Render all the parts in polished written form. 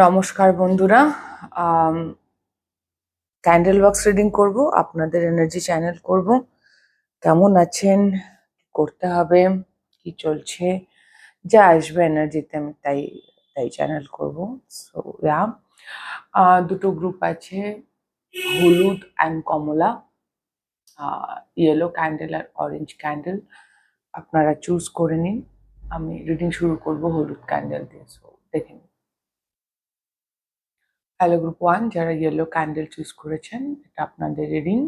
নমস্কার বন্ধুরা। Candle box reading করব, আপনাদের এনার্জি চ্যানেল করব। কেমন আছেন, কি করতে হবে, কি চলছে, যা আসবে এনার্জিতে আমি তাই তাই চ্যানেল করব। সো দুটো গ্রুপ আছে, হলুদ অ্যান্ড কমলা, ইয়েলো ক্যান্ডেল আর অরেঞ্জ ক্যান্ডেল। আপনারা চুজ করে নিন। আমি রিডিং শুরু করব হলুদ ক্যান্ডেল দিয়ে। সো দেখে নিন। হ্যালো গ্রুপ 1, যারা ইয়েলো ক্যান্ডেল চুজ করেছেন, এটা আপনাদের রিডিং।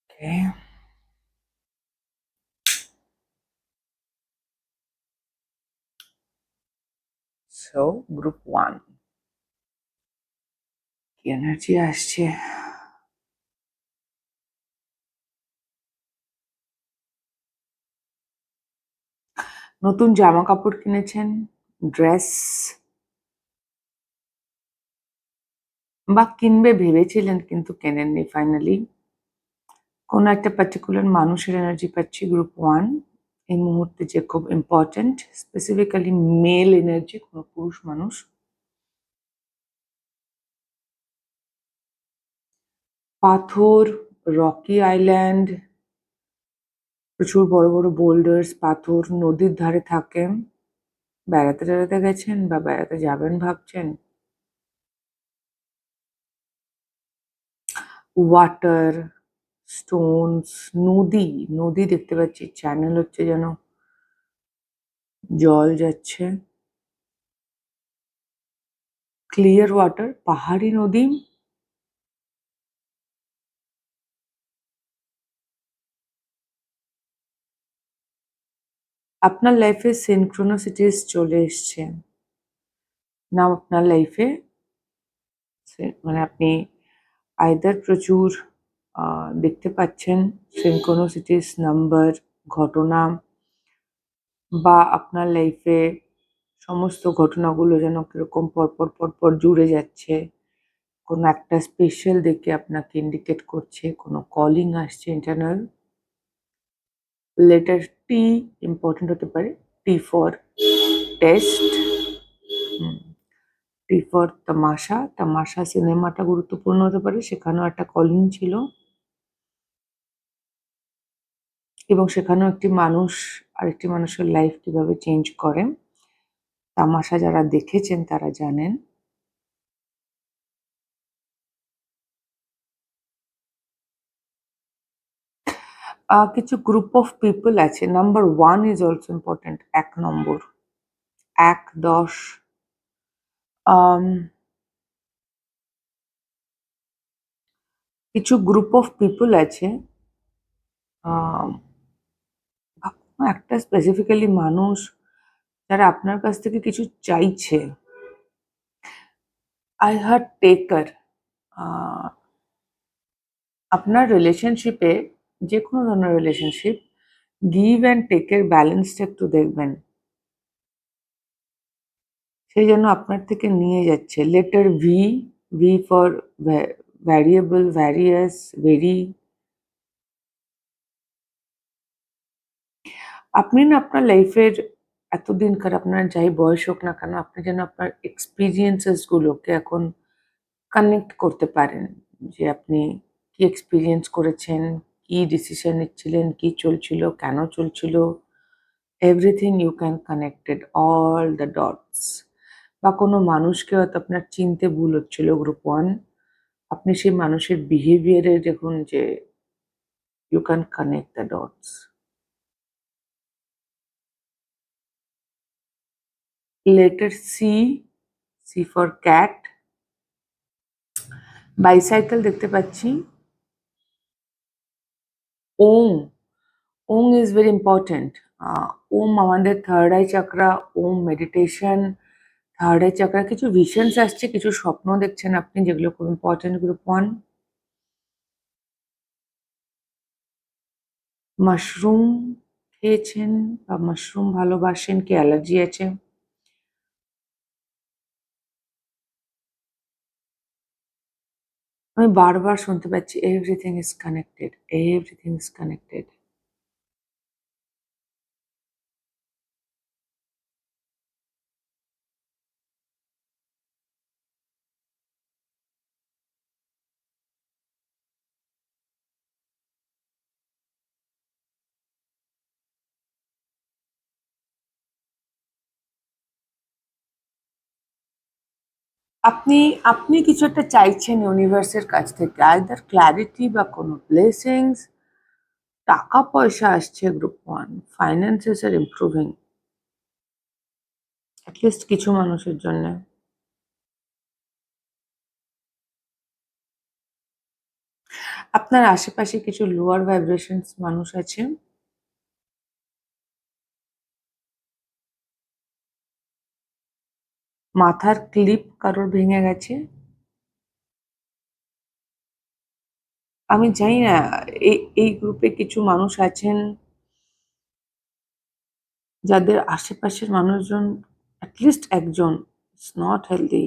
ওকে, সো গ্রুপ 1 কি এনার্জি আসছে? নতুন জামা কাপড় কিনেছেন, ড্রেস, বা কিনবে ভেবেছিলেন কিন্তু কেনেননি ফাইনালি। কোনো একটা পার্টিকুলার মানুষের এনার্জি পাচ্ছি গ্রুপ 1 এই মুহূর্তে, যে খুব ইম্পর্টেন্ট, স্পেসিফিক্যালি মেল এনার্জি, কোনো পুরুষ মানুষ। পাথর, রকি আইল্যান্ড, প্রচুর বড় বড় বোল্ডার্স, পাথর নদীর ধারে থাকে। বেড়াতে টেড়াতে গেছেন বা বেড়াতে যাবেন ভাবছেন। ওয়াটার, স্টোনস, নদী, নদী দেখতে পাচ্ছি, চ্যানেল হচ্ছে, যেন জল যাচ্ছে, ক্লিয়ার ওয়াটার, পাহাড়ি নদী। আপনার লাইফে সিনক্রোনাসিটিস চলে এসছে না? আপনার লাইফে মানে আপনি আইদার প্রচুর দেখতে পাচ্ছেন সিনক্রোনাসিটিস, নাম্বার, ঘটনা, বা আপনার লাইফে সমস্ত ঘটনাগুলো যেন কিরকম পরপর পরপর জুড়ে যাচ্ছে। কোনো একটা স্পেশাল দেখে আপনাকে ইন্ডিকেট করছে, কোনো কলিং আসছে ইন্টারনাল। লেটার টি ইম্পর্টেন্ট হতে পারে। T for test, T for তামাশা। তামাশা সিনেমাটা গুরুত্বপূর্ণ হতে পারে, সেখানেও একটা কলিং ছিল, এবং সেখানেও একটি মানুষ আরেকটি মানুষের লাইফ কিভাবে চেঞ্জ করে। তামাশা যারা দেখেছেন তারা জানেন। কিছু গ্রুপ অফ পিপল আছে। Number 1 is also important. 1 নম্বর, 1, 10। কিছু গ্রুপ অফ পিপল আছে, একটা স্পেসিফিক্যালি মানুষ যারা আপনার কাছ থেকে কিছু চাইছে। আই হার্ট টেকার। আপনার রিলেশনশিপে, যে কোনো ধরনের রিলেশনশিপ, গিভ অ্যান্ড টেকের ব্যালেন্সটা একটু দেখবেন। সেই জন্য আপনার থেকে নিয়ে যাচ্ছে। Letter V, V for variable, various, very. আপনি না আপনার লাইফের এতদিনকার, আপনার যাই বয়স হোক না কেন, আপনি যেন আপনার এক্সপিরিয়েন্সেস গুলোকে এখন কানেক্ট করতে পারেন, যে আপনি কি এক্সপিরিয়েন্স করেছেন, কি ডিসিশন নিচ্ছিলেন, কি চলছিল, কেন চলছিল। Everything you can connected, all the dots. বা কোনো মানুষকে হয়তো আপনার চিনতে ভুল হচ্ছিল গ্রুপ 1, আপনি সেই মানুষের বিহেভিয়ারে দেখুন যে you can connect the dots. Letter C, C for cat. Bicycle দেখতে পাচ্ছি। Om, Om is very important. Om আমাদের third eye chakra, Om meditation, third eye chakra. কিছু ভিশনস আসছে, কিছু স্বপ্ন দেখছেন আপনি, যেগুলো খুব ইম্পর্টেন্ট গ্রুপ 1। মাশরুম খেয়েছেন বা মাশরুম ভালোবাসেন, কি অ্যালার্জি আছে? আমি বারবার শুনতে পাচ্ছি everything is connected, everything is connected. আপনি আপনি কিছু একটা চাইছেন ইউনিভার্সের কাছ থেকে, আইদার ক্ল্যারিটি বা কোনো ব্লেসিংস, টাকা পয়সা আসছে গ্রুপ ওয়ান, ফাইন্যান্সেস আর ইমপ্রুভিং অ্যাটলিস্ট কিছু মানুষের জন্য। আপনার আশেপাশে কিছু লোয়ার ভাইব্রেশনস মানুষ আছে, মাথার ক্লিপ কারোর ভেঙে গেছে। আমি জানি না, এই গ্রুপে কিছু মানুষ আছেন যাদের আশেপাশের মানুষজন অ্যাটলিস্ট একজন ইজ নট হেলদি।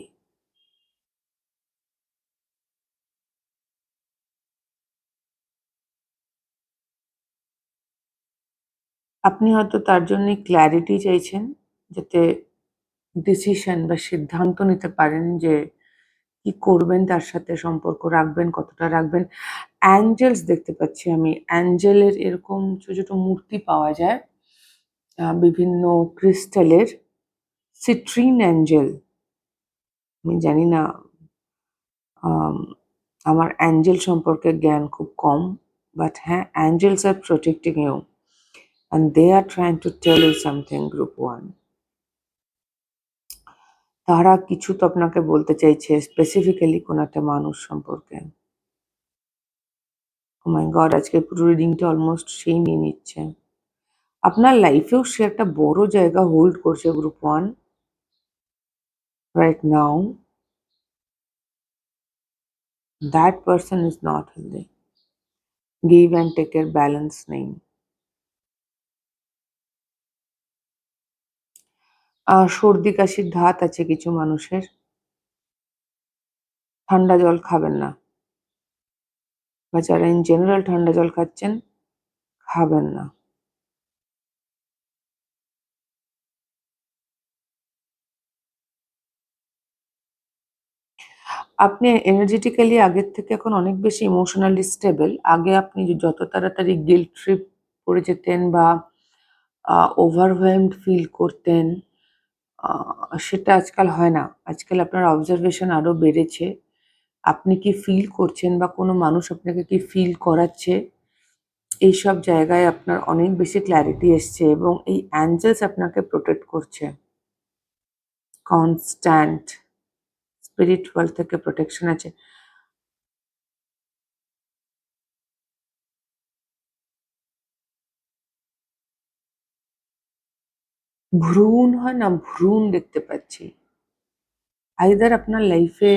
আপনি হয়তো তার জন্য ক্ল্যারিটি চাইছেন, যাতে ডিসিশন বা সিদ্ধান্ত নিতে পারেন যে কি করবেন, তার সাথে সম্পর্ক রাখবেন, কতটা রাখবেন। অ্যাঞ্জেলস দেখতে পাচ্ছি আমি, অ্যাঞ্জেলের এরকম ছোট ছোট মূর্তি পাওয়া যায় বিভিন্ন ক্রিস্টালের, সিট্রিন অ্যাঞ্জেল। আমি জানি না, আম, আমার অ্যাঞ্জেল সম্পর্কে জ্ঞান খুব কম, বাট হ্যাঁ, angels are protecting you and they are trying to tell you something group one. তারা কিছু তো আপনাকে বলতে চাইছে, স্পেসিফিক্যালি কোনো একটা মানুষ সম্পর্কে। ও মাই গড, আজকে পুরো রিডিংটা অলমোস্ট সেই নিয়ে নিচ্ছে। আপনার লাইফেও সে একটা বড় জায়গা হোল্ড করছে group one right now. That person is not healthy, give and টেকের ব্যালেন্স নেই। সর্দি কাশির ধাত আছে কিছু মানুষের, ঠান্ডা জল খাবেন না, বা যারা ইন জেনারেল ঠান্ডা জল খাচ্ছেন খাবেন না। আপনি এনার্জেটিক্যালি আগের থেকে এখন অনেক বেশি ইমোশনালি স্টেবল। আগে আপনি যত তাড়াতাড়ি গিল্ট ট্রিপ করে যেতেন বা ওভারওয়েলমড ফিল করতেন, সেটা আজকাল হয় না। আজকাল আপনার অবজারভেশন আরো বেড়েছে। আপনি কি ফিল করছেন বা কোনো মানুষ আপনাকে কি ফিল করাচ্ছে, এইসব জায়গায় আপনার অনেক বেশি ক্ল্যারিটি এসছে এবং এই অ্যাঞ্জেলস আপনাকে প্রোটেক্ট করছে। কনস্ট্যান্ট স্পিরিট ওয়ার্ল্ড থেকে প্রোটেকশন আছে। ভ্রূণ হয় না, ভ্রূণ দেখতে পাচ্ছি। আইদার আপনার লাইফে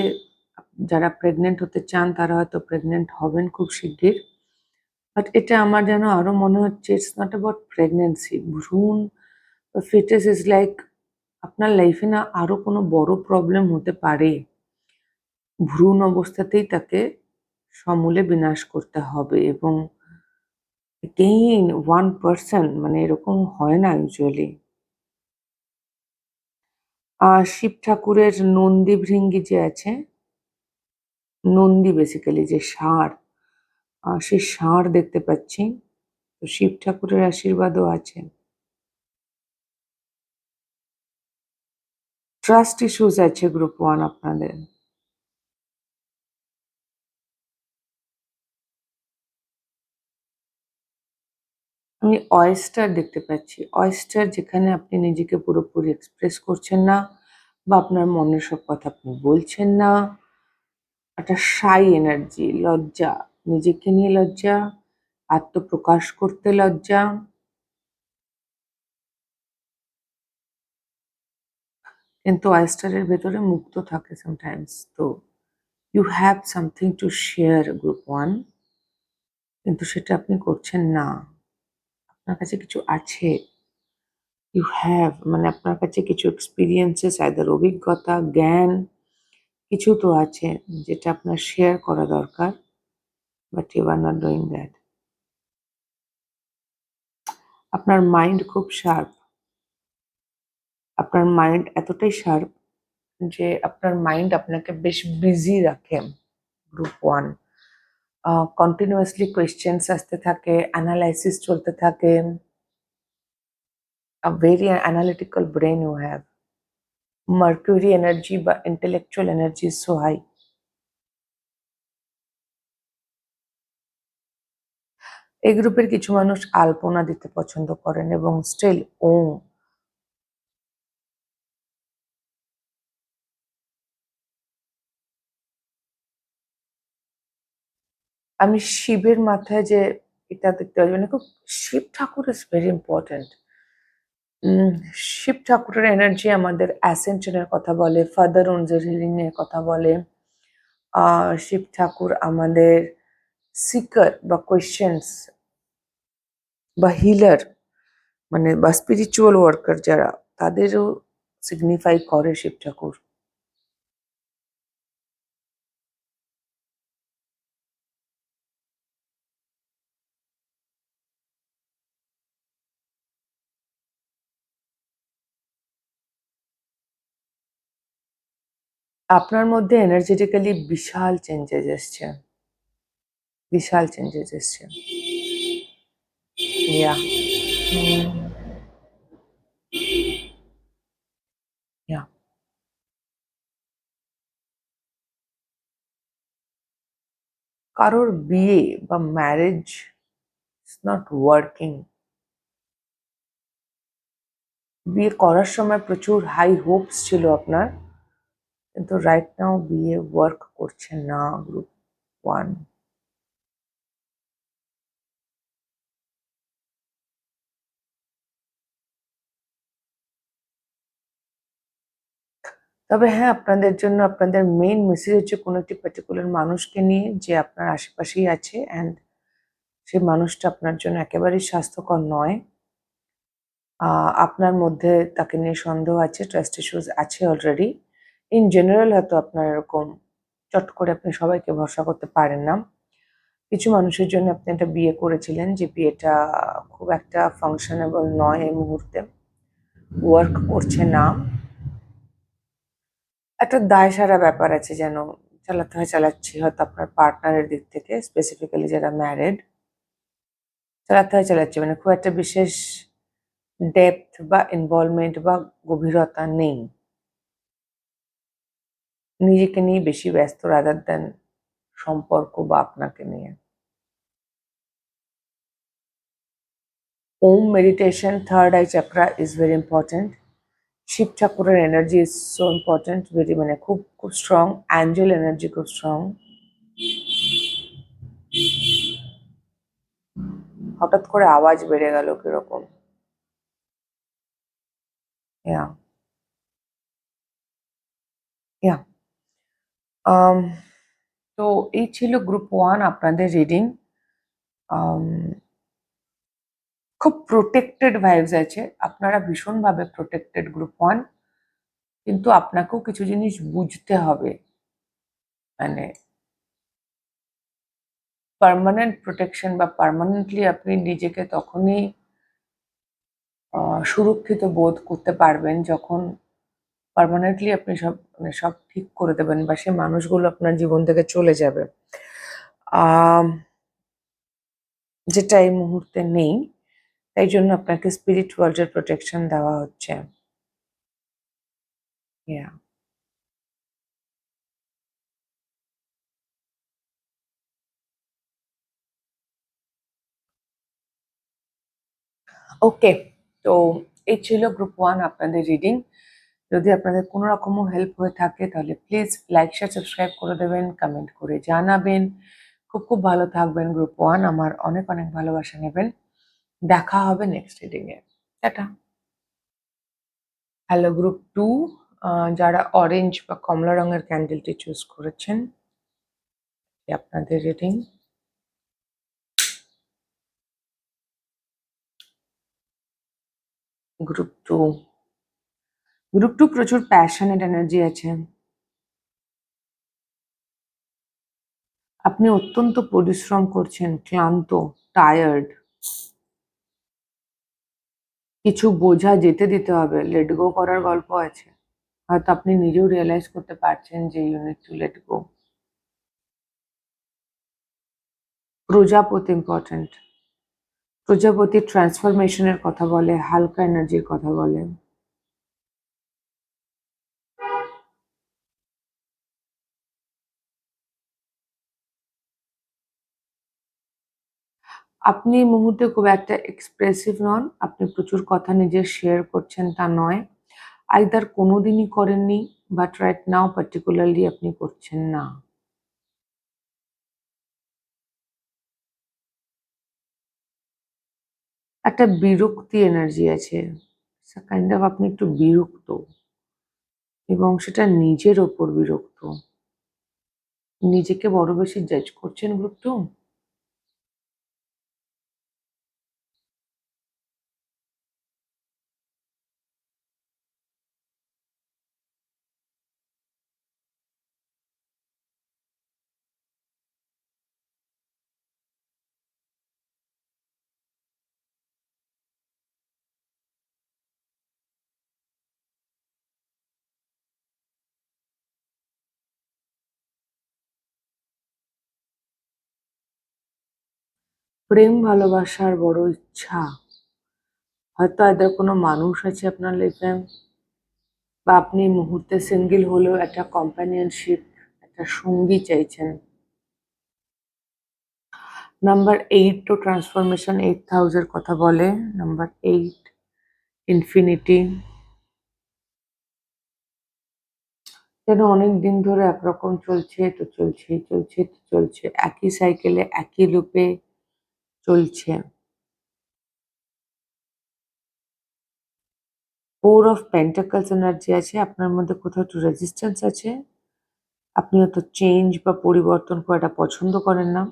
যারা প্রেগনেন্ট হতে চান তারা হয়তো প্রেগনেন্ট হবেন খুব শিগগির, বাট এটা আমার যেন আরো মনে হচ্ছে ইটস নট অ্যাবাউট প্রেগনেন্সি। ভ্রূণ বা ফিটাস ইজ লাইক আপনার লাইফে না আরো কোনো বড় প্রবলেম হতে পারে, ভ্রূণ অবস্থাতেই তাকে সমূলে বিনাশ করতে হবে। এবং এগেইন 1%, মানে এরকম হয় না ইউজুয়ালি। শিব ঠাকুরের নন্দী ভৃঙ্গি যে আছে, নন্দী বেসিক্যালি যে ষাঁড়, সেই ষাঁড় দেখতে পাচ্ছি। তো শিব ঠাকুরের আশীর্বাদও আছে। ট্রাস্ট ইস্যুস আছে গ্রুপ ওয়ান আপনাদের। আমি অয়েস্টার দেখতে পাচ্ছি, অয়েস্টার যেখানে আপনি নিজেকে পুরোপুরি এক্সপ্রেস করছেন না বা আপনার মনের সব কথা আপনি বলছেন না। একটা শাই এনার্জি, লজ্জা, নিজেকে নিয়ে লজ্জা, আত্মপ্রকাশ করতে লজ্জা। কিন্তু অয়েস্টারের ভেতরে মুক্ত থাকে সামটাইমস। তো you have something to share group one, কিন্তু সেটা আপনি করছেন না। আপনার কাছে কিছু আছে, ইউ হ্যাভ, মানে আপনার কাছে কিছু এক্সপিরিয়েন্সেস, আইদার অভিজ্ঞতা, জ্ঞান, কিছু তো আছে যেটা আপনার শেয়ার করা দরকার, but you are not doing that. আপনার মাইন্ড খুব শার্প, আপনার মাইন্ড এতটাই শার্প যে আপনার মাইন্ড আপনাকে বেশ বিজি রাখে গ্রুপ ওয়ান। কন্টিনিউয়াসলি কোয়েশ্চেন্স আসতে থাকে, অ্যানালাইসিস চলতে থাকে। A very analytical brain you have. Mercury energy বা intellectual energy is so high. এই গ্রুপের কিছু মানুষ আলপনা দিতে পছন্দ করেন এবং স্টিল ওম। আমি শিবের মাথায় যে এটা দেখতে পাচ্ছি, মানে খুব শিব ঠাকুর ইজ ভেরি ইম্পর্টেন্ট। শিব ঠাকুরের এনার্জি আমাদের অ্যাসেনশনের কথা বলে, ফাদার ওনজের হিলিং এর কথা বলে। শিব ঠাকুর আমাদের সিকার বা কোয়েশ্চেন্স বা হিলার, মানে বা স্পিরিচুয়াল ওয়ার্কার যারা, তাদেরও সিগনিফাই করে শিব ঠাকুর। আপনার মধ্যে এনার্জেটিক্যালি বিশাল চেঞ্জেস এসছে, বিশাল চেঞ্জেস এসছে। ইয়া ইয়া কারোর বিয়ে বা ম্যারেজ ইজ নট ওয়ার্কিং। বিয়ে করার সময় প্রচুর হাই হোপস ছিল আপনার, কিন্তু রাইট নাও বিয়ে ওয়ার্ক করছে না গ্রুপ 1। তবে হ্যাঁ, আপনাদের জন্য আপনাদের মেইন মেসেজ হচ্ছে কোনো একটি পার্টিকুলার মানুষকে নিয়ে যে আপনার আশেপাশেই আছে, অ্যান্ড সেই মানুষটা আপনার জন্য একেবারেই স্বাস্থ্যকর নয়। আপনার মধ্যে তাকে নিয়ে সন্দেহ আছে, ট্রাস্ট ইস্যুস আছে অলরেডি। ইন জেনারেল হয়তো আপনার এরকম চট করে আপনি সবাইকে ভরসা করতে পারেন না। কিছু মানুষের জন্য আপনি একটা বিয়ে করেছিলেন, যে বিয়েটা খুব একটা ফাংশনেবল নয় এই মুহূর্তে, ওয়ার্ক করছে না। একটা দায়সারা ব্যাপার আছে, যেন চালাতে হয় চালাচ্ছি, হয়তো আপনার পার্টনারের দিক থেকে, স্পেসিফিক্যালি যারা ম্যারিড, চালাতে হয় চালাচ্ছি, মানে খুব একটা বিশেষ ডেপথ বা ইনভলভমেন্ট বা গভীরতা নেই। নিজেকে নিয়ে বেশি ব্যস্ত রাদার দেন সম্পর্ক বা আপনাকে নিয়ে। Om meditation, third eye chakra is very important. Shiva ঠাকুরের energy is so important, very, মানে খুব খুব স্ট্রং। অ্যাঞ্জেল এনার্জি খুব স্ট্রং। হঠাৎ করে আওয়াজ বেড়ে গেল কিরকম। ইয়া ইয়া তো এই ছিল গ্রুপ 1 আপনাদের রিডিং। খুব প্রোটেক্টেড ভাইবস আছে, আপনারা ভীষণভাবে প্রোটেক্টেড গ্রুপ 1, কিন্তু আপনাকেও কিছু জিনিস বুঝতে হবে। মানে পার্মানেন্ট প্রোটেকশন বা পার্মানেন্টলি আপনি নিজেকে তখনই সুরক্ষিত বোধ করতে পারবেন যখন পার্মানেন্টলি আপনি সব, মানে সব ঠিক করে দেবেন বা সে মানুষগুলো আপনার জীবন থেকে চলে যাবে, আম, যেটা এই মুহূর্তে নেই। তাই জন্য আপনাকে স্পিরিট ওয়ার্ল্ডের প্রোটেকশন দেওয়া হচ্ছে। Yeah. ওকে, তো এই ছিল গ্রুপ 1 আপনাদের রিডিং। যদি আপনাদের কোনো রকমও হেল্প হয়ে থাকে তাহলে প্লিজ লাইক শেয়ার সাবস্ক্রাইব করে দেবেন, কমেন্ট করে জানাবেন। খুব খুব ভালো থাকবেন গ্রুপ 1, আমার অনেক অনেক ভালোবাসা নেবেন। দেখা হবে next reading a. Tata. Hello group 2, যারা অরেঞ্জ বা কমলা রঙের ক্যান্ডেলটি চুজ করেছেন, আপনাদের রিডিং। গ্রুপ 2 প্রচুর প্যাশনেট এনার্জি আছে। আপনি অত্যন্ত পরিশ্রম করছেন, ক্লান্ত, টায়ার্ড। কিছু বোঝা যেতে দিতে হবে, লেট গো করার গল্প আছে। হয়তো আপনি নিজেও রিয়েলাইজ করতে পারছেন যে you need to let go. প্রজাপতি ইম্পর্টেন্ট। প্রজাপতি ট্রান্সফরমেশনের কথা বলে, হালকা এনার্জির কথা বলে। আপনি এই মুহূর্তে খুব একটা এক্সপ্রেসিভ নন। আপনি প্রচুর কথা নিজের শেয়ার করছেন তা নয়। আইদার কোনোদিনই করেননি, বাট রাইট নাও পার্টিকুলারলি আপনি করছেন না। একটা বিরক্তি এনার্জি আছে। কাইন্ড অফ আপনি একটু বিরক্ত এবং সেটা নিজের ওপর বিরক্ত। নিজেকে বড় বেশি জাজ করছেন গ্রুপ 2? প্রেম ভালোবাসার বড় ইচ্ছা। হয়তো এদের কোনো মানুষ আছে আপনার লাইফে, বা আপনি এই মুহূর্তে সিঙ্গেল হলেও একটা কম্প্যানিয়নশিপ, একটা সঙ্গী চাইছেন। নাম্বার 8 তো ট্রান্সফরমেশন 8th হাউসের কথা বলে। Number 8 infinity. যেন অনেক দিন ধরে একরকম চলছে তো চলছেই, চলছে তো চলছে। একই সাইকেলে একই লুপে চলছে। 4 অফ পেন্টাকলস এনার্জি আছে। আপনার মধ্যে কোথাও একটু রেজিস্ট্যান্স আছে। আপনি হয়তো চেঞ্জ বা পরিবর্তন খুব একটা পছন্দ করেন না।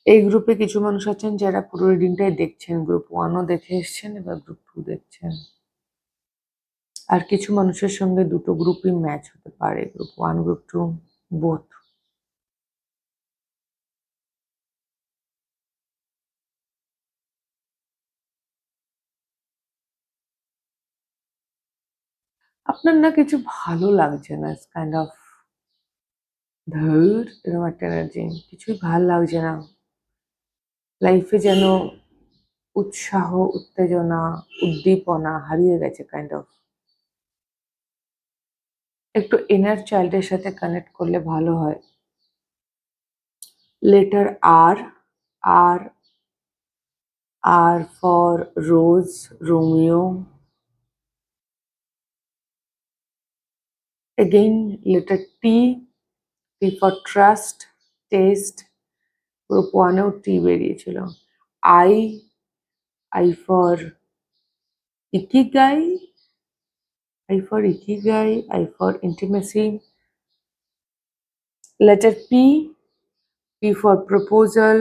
এই গ্রুপে কিছু মানুষ আছেন যারা পুরো রিডিংটাই দেখছেন। গ্রুপ 1 ও দেখে এসছেন, এবার গ্রুপ 2 দেখছেন। আর কিছু মানুষের সঙ্গে দুটো গ্রুপই ম্যাচ হতে পারে। Group 1, group 2 both. আপনার না কিছু ভালো লাগছে না। ইটস কাইন্ড অফ ধুর, এরকম একটা এনার্জি। কিছুই ভাল লাগছে না। লাইফে যেন উৎসাহ, উত্তেজনা, উদ্দীপনা হারিয়ে গেছে কাইন্ড অফ। একটু ইনার চাইল্ডের সাথে কানেক্ট করলে ভালো হয়। Letter R. R, R for rose, Romeo. Again, letter T. T for trust, taste. Group 1 এও টি বেরিয়েছিল। I. I for ikigai. I for ikigai. I for intimacy. Letter P. P for proposal,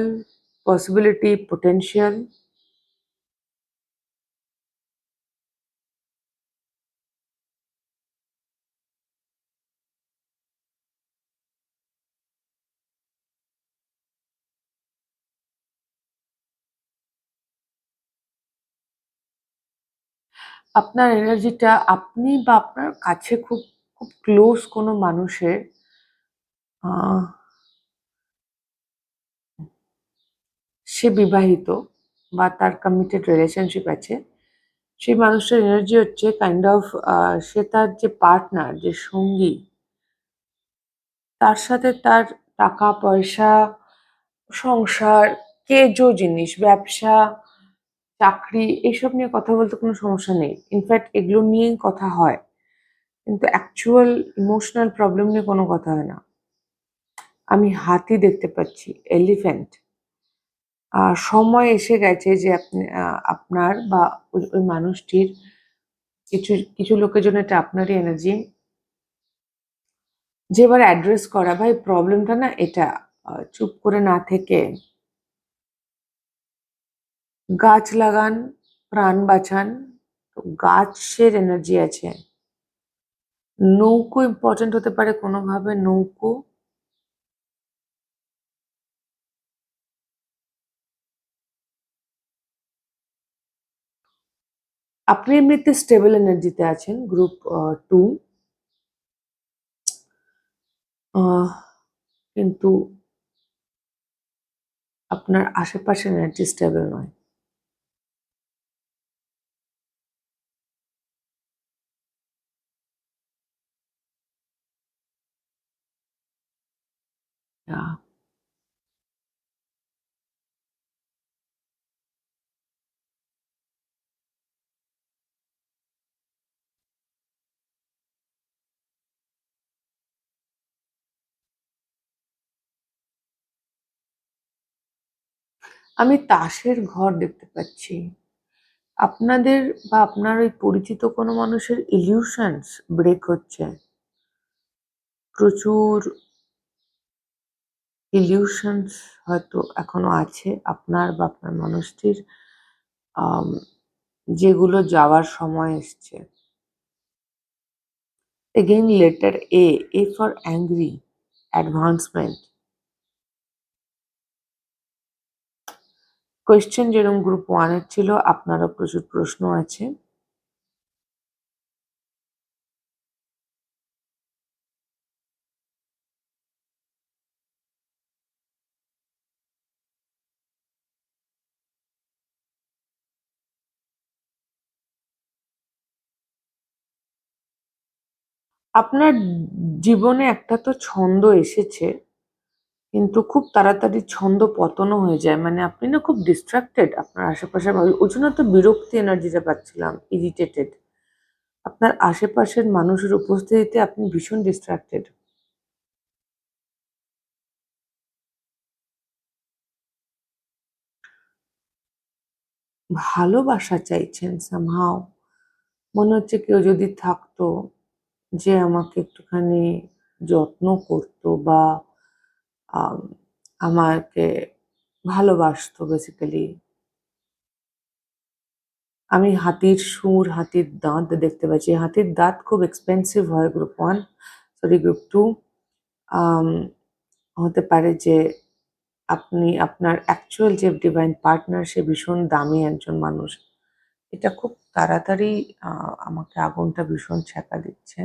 possibility, potential. আপনার এনার্জিটা আপনি বা আপনার কাছে খুব খুব ক্লোজ কোনো মানুষের আহ, সে বিবাহিত বা তার কমিটেড রিলেশনশিপ আছে, সেই মানুষটার এনার্জি হচ্ছে কাইন্ড অফ সে তার যে পার্টনার, যে সঙ্গী, তার সাথে তার টাকা পয়সা, সংসার, কেজো জিনিস, ব্যবসা, চাকরি এইসব নিয়ে কথা বলতে কোনো সমস্যা নেই। ইনফ্যাক্ট এগুলো নিয়েই কথা হয়। কিন্তু অ্যাকচুয়াল ইমোশনাল প্রবলেম নিয়ে কোনো কথা হয় না। আমি হাতি দেখতে পাচ্ছি, এলিফ্যান্ট। সময় এসে গেছে যে আপনি আপনার বা ওই মানুষটির, কিছু কিছু লোকের জন্য এটা আপনারই এনার্জি, যে এবার অ্যাড্রেস করা, ভাই প্রবলেমটা না এটা, চুপ করে না থেকে গাছ লাগান, প্রাণ বাঁচান। তো গাছের এনার্জি আছে। নৌকো ইম্পর্টেন্ট হতে পারে কোনোভাবে, নৌকো। আপনি এমনিতে স্টেবল এনার্জিতে আছেন গ্রুপ 2, কিন্তু আপনার আশেপাশের এনার্জি স্টেবল নয়। Yeah. আমি তাসের ঘর দেখতে পাচ্ছি। আপনাদের বা আপনার ওই পরিচিত কোনো মানুষের ইলিউশনস ব্রেক হচ্ছে। প্রচুর ইলিউশনস হয়তো এখনো আছে আপনার বা আপনার মানুষটির, আম যেগুলো যাওয়ার সময় এসছে। Again, letter A. A for angry, advancement. Question যেরকম গ্রুপ 1 এর ছিল, আপনারও প্রচুর প্রশ্ন আছে। আপনার জীবনে একটা তো ছন্দ এসেছে, কিন্তু খুব তাড়াতাড়ি ছন্দ পতনও হয়ে যায়। মানে আপনি না খুব ডিস্ট্রাক্টেড আপনার আশেপাশের মানুষ, ওই জন্য তো বিরক্তি এনার্জিটা পাচ্ছিলাম, ইরিটেটেড। আপনার আশেপাশের মানুষের উপস্থিতিতে আপনি ভীষণ ডিস্ট্রাক্টেড। ভালোবাসা চাইছেন সামহাও। মনে হচ্ছে কেউ যদি থাকতো যে আমাকে একটুখানি যত্ন করতো বা আম আমাকে ভালোবাসতো বেসিক্যালি। আমি হাতির সুর, হাতির দাঁত দেখতে পাচ্ছি। হাতির দাঁত খুব এক্সপেনসিভ হয় গ্রুপ 1, সরি গ্রুপ 2। আম হতে পারে যে আপনি আপনার অ্যাকচুয়াল যে ডিভাইন পার্টনার সে ভীষণ দামি একজন মানুষ। এটা খুব তাড়াতাড়ি আ আমাকে আগুনটা ভীষণ ছ্যাঁকা দিচ্ছে।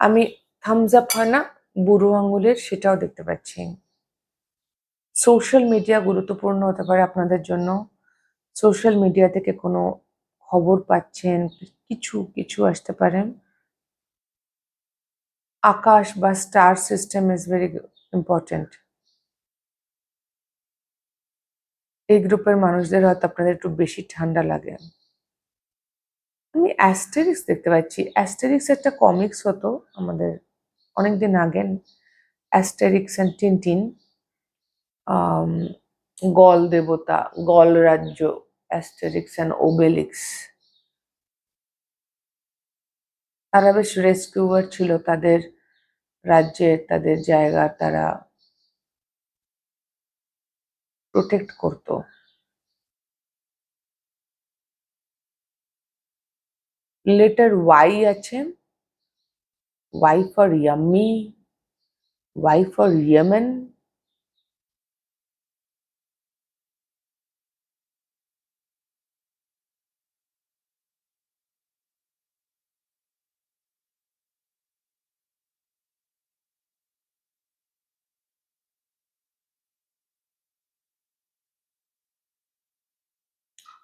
আমি থামস আপ হয় না? বুড়ো আঙুলের, সেটাও দেখতে পাচ্ছি। সোশ্যাল মিডিয়া গুরুত্বপূর্ণ হতে পারে আপনাদের জন্য। সোশ্যাল মিডিয়া থেকে কোনো খবর পাচ্ছেন, কিছু আসতে পারে। আকাশ বা star system is very important. এই গ্রুপের মানুষদের হয়তো আপনাদের একটু বেশি ঠান্ডা লাগে। আমি অ্যাস্টেরিক্স দেখতে পাচ্ছি। অ্যাস্টেরিক্স একটা কমিক্স হতো আমাদের অনেকদিন আগে। Asterix and Tintin. আম গল দেবতা, গল রাজ্য, অ্যাস্টেরিক্স অ্যান্ড ওবেলিক্স। তারা বেশ রেস্কিউয়ার ছিল, তাদের রাজ্যের, তাদের জায়গার তারা প্রোটেক্ট করতো। লেটার ওয়াই আছে। Y for yummy, Y for Yemen.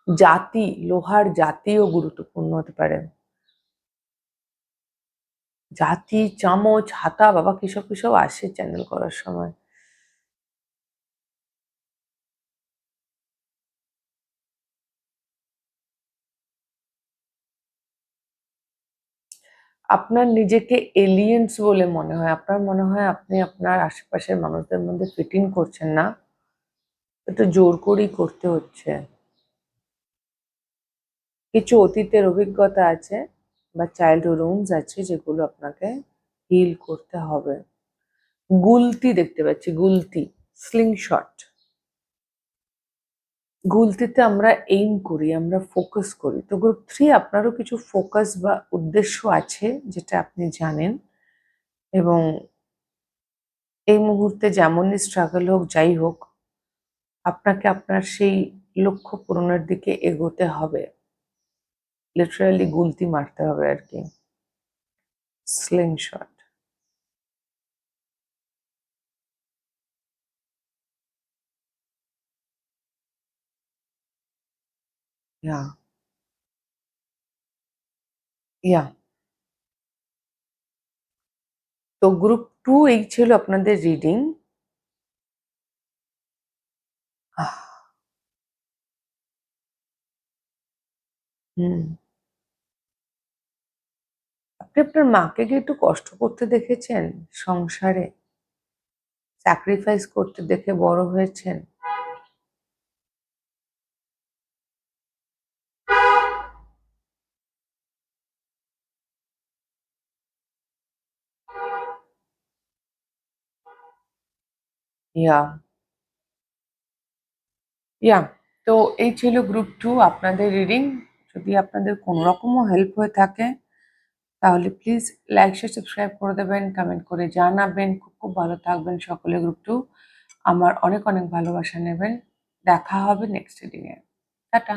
জাতি, লোহার জাতিও গুরুত্বপূর্ণ হতে পারে। জাতি, চামচ, হাতা, বাবা কিসব কিসব আসে চ্যানেল করার সময়। আপনার নিজেকে এলিয়েন্স বলে মনে হয়। আপনার মনে হয় আপনি আপনার আশেপাশের মানুষদের মধ্যে ফিট ইন করছেন না। একটু জোর করেই করতে হচ্ছে। কিছু অতীতের অভিজ্ঞতা আছে বা চাইল্ডহুড উন্ডস আছে যেগুলো আপনাকে হিল করতে হবে। গুলতি দেখতে পাচ্ছি, গুলতি, স্লিংশট। গুলতিতে আমরা এইম করি, আমরা ফোকাস করি। তো গ্রুপ 3 আপনারও কিছু ফোকাস বা উদ্দেশ্য আছে যেটা আপনি জানেন, এবং এই মুহূর্তে যেমনই স্ট্রাগল হোক, যাই হোক, আপনাকে আপনার সেই লক্ষ্য পূরণের দিকে এগোতে হবে। লিটারালি গুলতি মারতে হবে আরকি। স্লিংশট। ইয়া। ইয়া তো গ্রুপ 2 এই ছিল আপনাদের রিডিং। হুম। আপনি আপনার মাকে কি একটু কষ্ট করতে দেখেছেন সংসারে? স্যাক্রিফাইস করতে দেখে বড় হয়েছেন? ইয়া ইয়া তো এই ছিল গ্রুপ 2 আপনাদের রিডিং। যদি আপনাদের কোনো রকমও হেল্প হয়ে থাকে তাহলে প্লিজ লাইক, শেয়ার, সাবস্ক্রাইব করে দেবেন, কমেন্ট করে জানাবেন। খুব, খুব ভালো থাকবেন সকলে গ্রুপ 2। আমার অনেক, অনেক ভালোবাসা নেবেন। দেখা হবে নেক্সট রিডিং এ। টাটা।